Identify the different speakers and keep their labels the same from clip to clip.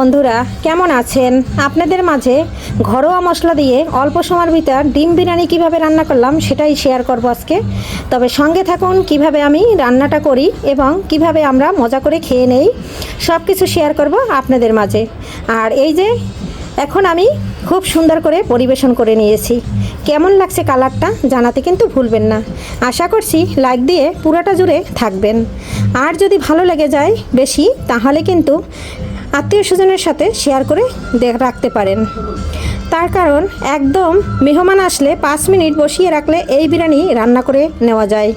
Speaker 1: বন্ধুরা কেমন আছেন? আপনাদের মাঝে ঘরোয়া মশলা দিয়ে অল্প সময়ের ভিতর ডিম বিরিয়ানি কিভাবে রান্না করলাম সেটাই শেয়ার করব আজকে। তবে সঙ্গে থাকুন কিভাবে আমি রান্নাটা করি এবং কিভাবে আমরা মজা করে খেয়ে নেই, সব কিছু শেয়ার করব আপনাদের মাঝে। আর এই যে এখন আমি খুব সুন্দর করে পরিবেশন করে নিয়েছি। কেমন লাগছে কালারটা জানাতে কিন্তু ভুলবেন না। আশা করছি লাইক দিয়ে পুরোটা জুড়ে থাকবেন। আর যদি ভালো লেগে যায় বেশি তাহলে কিন্তু আত্মীয় স্বজনের সাথে শেয়ার করে রাখতে পারেন। তার কারণ একদম মেহমান আসলে 5 মিনিট বসিয়ে রাখলে এই বিরিয়ানি রান্না করে নেওয়া যায়।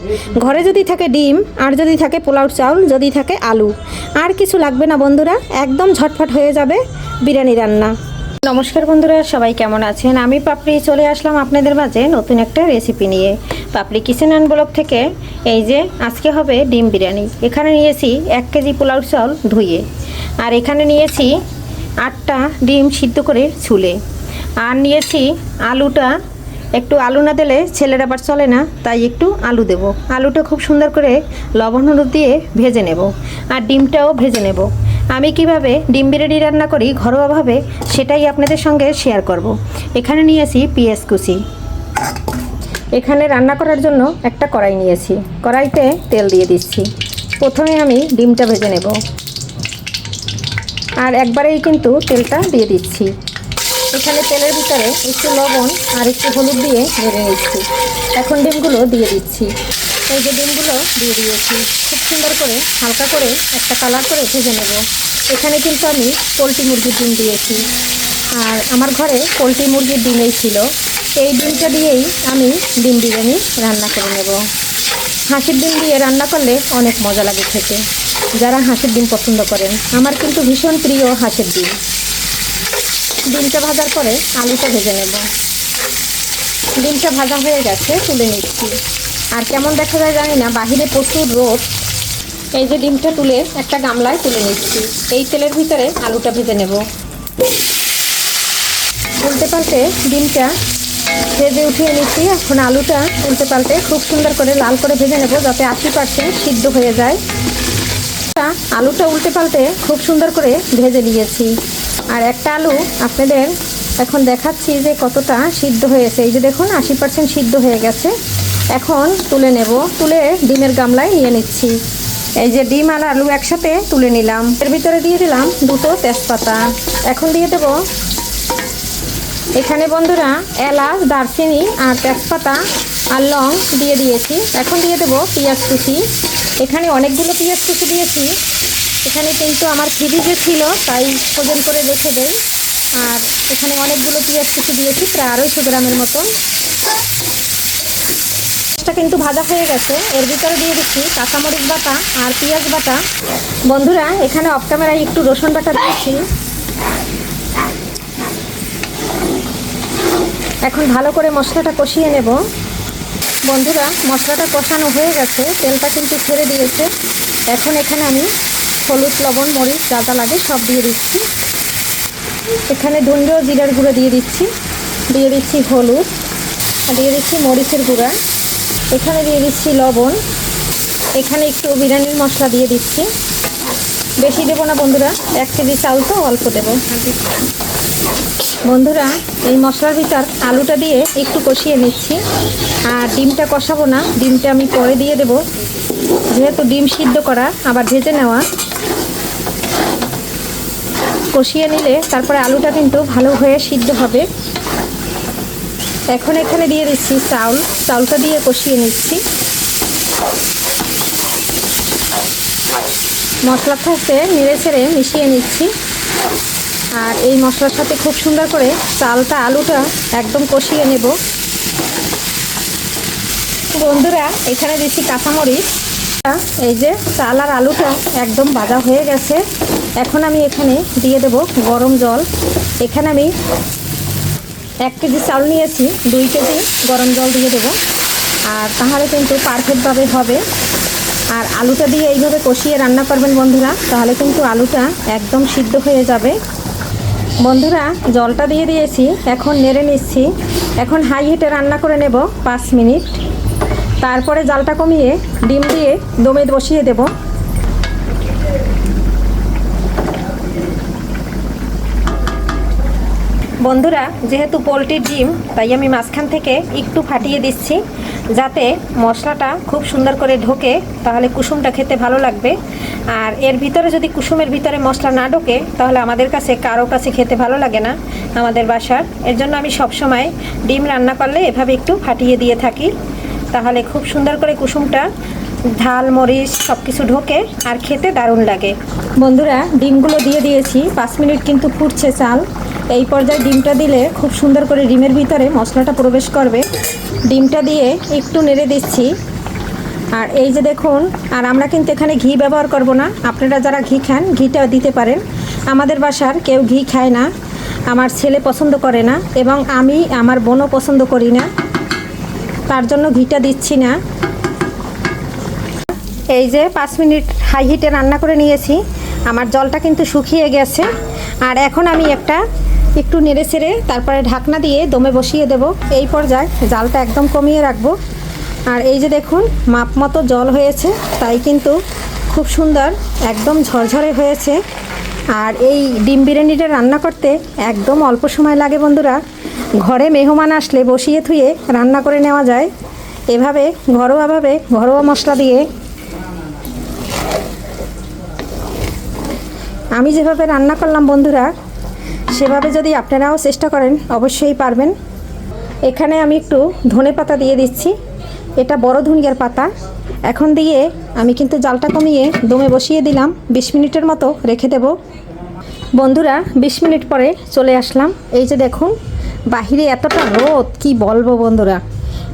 Speaker 1: ঘরে যদি থাকে ডিম, আর যদি থাকে পোলাও চাউল, যদি থাকে আলু, আর কিছু লাগবে না বন্ধুরা, একদম ঝটফট হয়ে যাবে বিরিয়ানি রান্না। নমস্কার বন্ধুরা, সবাই কেমন আছেন? আমি পাপড়ি চলে আসলাম আপনাদের মাঝে নতুন একটা রেসিপি নিয়ে। পাপড়ি কিচেন অ্যান্ড ব্লগ থেকে। এই যে আজকে হবে ডিম বিরিয়ানি। এখানে নিয়েছি 1 কেজি পোলাও চাউল ধুয়ে, আর এখানে নিয়েছি 8টা ডিম সিদ্ধ করে ছুলে, আর নিয়েছি আলুটা। একটু আলু না দিলে ছেলের আবার চলে না, তাই একটু আলু দেব। আলুটা খুব সুন্দর করে লবণ হলুদ দিয়ে ভেজে নেব, আর ডিমটাও ভেজে নেব। আমি কিভাবে ডিম বিরিয়ানি রান্না করি ঘরোয়াভাবে সেটাই আপনাদের সঙ্গে শেয়ার করব। এখানে নিয়েছি পেঁয়াজ কুচি। এখানে রান্না করার জন্য একটা কড়াই নিয়েছি, কড়াইতে তেল দিয়ে দিচ্ছি। প্রথমে আমি ডিমটা ভেজে নেব, আর একবারেই কিন্তু তেলটা দিয়ে দিচ্ছি। এখানে তেলের ভিতরে একটু লবণ আর একটু হলুদ দিয়ে ভেজে নিচ্ছি। এখন ডিমগুলো দিয়ে দিচ্ছি। এই যে ডিমগুলো দিয়ে দিয়েছি, খুব সুন্দর করে হালকা করে একটা কালার করে ভেজে নেব। এখানে কিন্তু আমি পোলট্রি মুরগির ডিম দিয়েছি, আর আমার ঘরে পোলট্রি মুরগির ডিমই ছিল। এই ডিমটা দিয়েই আমি ডিম বিরিয়ানি রান্না করে নেব। হাঁসের ডিম দিয়ে রান্না করলে অনেক মজা লাগে খেতে, যারা হাঁসের ডিম পছন্দ করেন। আমার কিন্তু ভীষণ প্রিয় হাঁসের ডিম। ডিমটা ভাজার পরে আলুটা ভেজে নেব। ডিমটা ভাজা হয়ে গেছে, তুলে নিচ্ছি। আর কেমন দেখা যায় জানি না, বাহিরে প্রচুর রোদ। এই যে ডিমটা তুলে একটা গামলায় তুলে নিচ্ছি। এই তেলের ভিতরে আলুটা ভেজে নেব। উল্টে পাল্টে ডিমটা ভেজে উঠিয়ে নিচ্ছি। এখন আলুটা উল্টে পাল্টে খুব সুন্দর করে লাল করে ভেজে নেব, যাতে 80% সিদ্ধ হয়ে যায়। আলুটা উল্টে পাল্টে খুব সুন্দর করে ভেজে নিয়েছি। আর একটা আলু আপনাদের এখন দেখাচ্ছি যে কতটা সিদ্ধ হয়েছে। এই যে দেখুন 80% সিদ্ধ হয়ে গেছে। এখন তুলে নেব, তুলে ডিমের গামলায় নিয়ে নিচ্ছি। এই যে ডিম আর আলু একসাথে তুলে নিলাম। এর ভিতরে দিয়ে দিলাম 2টো তেজপাতা। এখন দিয়ে দেব এখানে বন্ধুরা এলাচ, দারচিনি আর তেজপাতা আর লং দিয়ে দিয়েছি। এখন দিয়ে দেব পেঁয়াজ কুচি। এখানে অনেকগুলো পেঁয়াজ কুচি দিয়েছি। এখানে কিন্তু আমার ফ্রিজে ছিল, তাই ওজন করে রেখে দেই। আর এখানে অনেকগুলো পেঁয়াজ কুচি দিয়েছি, প্রায় 250 গ্রামের মতন। এটা কিন্তু ভাজা হয়ে গেছে। এর ভিতরে দিয়ে দিচ্ছি কাঁচামরিচ বাটা আর পেঁয়াজ বাটা। বন্ধুরা এখানে অফ ক্যামেরায় একটু রসুন বাটা দিয়েছি। এখন ভালো করে মশলাটা কষিয়ে নেব। বন্ধুরা মশলাটা কষানো হয়ে গেছে, তেলটা কিন্তু ছেড়ে দিয়েছে। এখন এখানে আমি হলুদ, লবণ, মরিচ যা যা লাগে সব দিয়ে দিচ্ছি। এখানে ধনে জিরার গুঁড়ো দিয়ে দিচ্ছি, দিয়ে দিচ্ছি হলুদ, দিয়ে দিচ্ছি মরিচের গুঁড়া, এখানে দিয়ে দিচ্ছি লবণ, এখানে একটু বিরিয়ানির মশলা দিয়ে দিচ্ছি। বেশি দেবো না বন্ধুরা, 1 কেজি চাল তো অল্প দেবো। বন্ধুরা এই মশলার ভিতর আলুটা দিয়ে একটু কষিয়ে নিচ্ছি। আর ডিমটা কষাবো না, ডিমটা আমি পরে দিয়ে দেব, যেহেতু ডিম সিদ্ধ করা আবার ভেজে নেওয়া। কষিয়ে নিলে তারপরে আলুটা কিন্তু ভালো হয়ে সিদ্ধ হবে। এখন এখানে দিয়ে দিচ্ছি চাউলটা দিয়ে কষিয়ে নিচ্ছি। মশলার সাথে নেড়ে ছেড়ে মিশিয়ে নিচ্ছি। আর এই মশলার সাথে খুব সুন্দর করে চালটা, আলুটা একদম কষিয়ে নেব। বন্ধুরা এখানে দিচ্ছি কাঁচামরিচ। এই যে চাল আর আলুটা একদম ভাজা হয়ে গেছে। এখন আমি এখানে দিয়ে দেব গরম জল। এখানে আমি 1 কেজি চাল নিয়েছি, 2 কেজি গরম জল দিয়ে দেব। আর তাহলে কিন্তু পারফেক্টভাবে হবে। আর আলুটা দিয়ে এইভাবে কষিয়ে রান্না করবেন বন্ধুরা, তাহলে কিন্তু আলুটা একদম সিদ্ধ হয়ে যাবে। বন্ধুরা জলটা দিয়ে দিয়েছি, এখন নেড়ে নিচ্ছি। এখন হাই হিটে রান্না করে নেব 5 মিনিট। তারপরে জালটা কমিয়ে ডিম দিয়ে দমে বসিয়ে দেব। বন্ধুরা, যেহেতু পোলট্রির ডিম তাই আমি মাঝখান থেকে একটু ফাটিয়ে দিচ্ছি, যাতে মশলাটা খুব সুন্দর করে ঢোকে, তাহলে কুসুমটা খেতে ভালো লাগবে। আর এর ভিতরে যদি কুসুমের ভিতরে মশলা না ঢোকে তাহলে আমাদের কাছে কারো কাছে খেতে ভালো লাগে না আমাদের বাসার। এর জন্য আমি সবসময় ডিম রান্না করলে এভাবে একটু ফাটিয়ে দিয়ে থাকি, তাহলে খুব সুন্দর করে কুসুমটা ঝাল মরিচ সব কিছু ঢোকে আর খেতে দারুণ লাগে। বন্ধুরা, ডিমগুলো দিয়ে দিয়েছি, 5 মিনিট কিন্তু ফুটছে চাল। এই পর্যায়ে ডিমটা দিলে খুব সুন্দর করে ডিমের ভিতরে মশলাটা প্রবেশ করবে। ডিমটা দিয়ে একটু নেড়ে দিচ্ছি। আর এই যে দেখুন, আর আমরা কিন্তু এখানে ঘি ব্যবহার করব না, আপনারা যারা ঘি খান ঘিটা দিতে পারেন। আমাদের বাসার কেউ ঘি খায় না, আমার ছেলে পছন্দ করে না এবং আমি আমার বোনও পছন্দ করি না, তার জন্য ঘিটা দিচ্ছি না। এই যে 5 মিনিট হাই হিটে রান্না করে নিয়েছি, আমার জলটা কিন্তু শুকিয়ে গেছে। আর এখন আমি একটু নেড়ে ছেড়ে তারপরে ঢাকনা দিয়ে দমে বসিয়ে দেব। এই পর্যায়ে জালটা একদম কমিয়ে রাখবো। আর এই যে দেখুন, মাপ মতো জল হয়েছে, তাই কিন্তু খুব সুন্দর একদম ঝরঝরে হয়েছে। আর এই ডিম বিরিয়ানিটা রান্না করতে একদম অল্প সময় লাগে বন্ধুরা। ঘরে মেহমান আসলে বসিয়ে থুয়ে রান্না করে নেওয়া যায় এভাবে ঘরোয়াভাবে, ঘরোয়া মশলা দিয়ে। আমি যেভাবে রান্না করলাম বন্ধুরা, সেভাবে যদি আপনারাও চেষ্টা করেন অবশ্যই পারবেন। এখানে আমি একটু ধনেপাতা দিয়ে দিচ্ছি, এটা বড় ধনিয়ার পাতা। এখন দিয়ে আমি কিন্তু জালটা কমিয়ে দমে বসিয়ে দিলাম, 20 মিনিটের মতো রেখে দেব। বন্ধুরা, 20 মিনিট পরে চলে আসলাম। এই যে দেখুন, বাহিরে এতটা রোদ কি বলবো বন্ধুরা।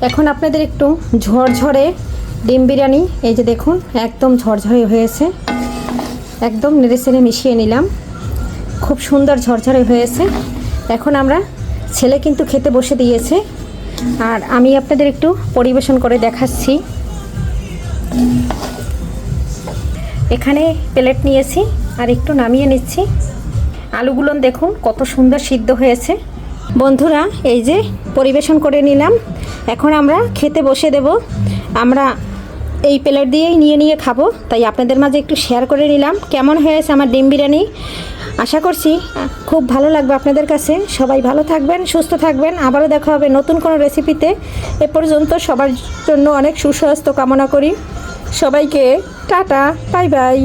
Speaker 1: এখন আপনাদের একটু ঝরঝরে ডিম বিরিয়ানি, এই যে দেখুন একদম ঝরঝরে হয়েছে, একদম নেড়ে চেড়ে মিশিয়ে নিলাম, খুব সুন্দর ঝরঝরে হয়েছে। এখন আমরা, ছেলে কিন্তু খেতে বসে দিয়েছে, আর আমি আপনাদের একটু পরিবেশন করে দেখাচ্ছি। এখানে প্লেট নিয়েছি আর একটু নামিয়ে নিচ্ছি। আলুগুলো দেখুন কত সুন্দর সিদ্ধ হয়েছে। বন্ধুরা, এই যে পরিবেশন করে নিলাম, এখন আমরা খেতে বসে দেব। আমরা এই প্লেট দিয়েই নিয়ে খাবো, তাই আপনাদের মাঝে একটু শেয়ার করে নিলাম কেমন হয়েছে আমার ডিম বিরিয়ানি। আশা করছি খুব ভালো লাগবে আপনাদের কাছে। সবাই ভালো থাকবেন, সুস্থ থাকবেন, আবারও দেখা হবে নতুন কোনো রেসিপিতে। এ পর্যন্ত সবার জন্য অনেক সুস্বাস্থ্য কামনা করি। সবাইকে টাটা, বাই বাই।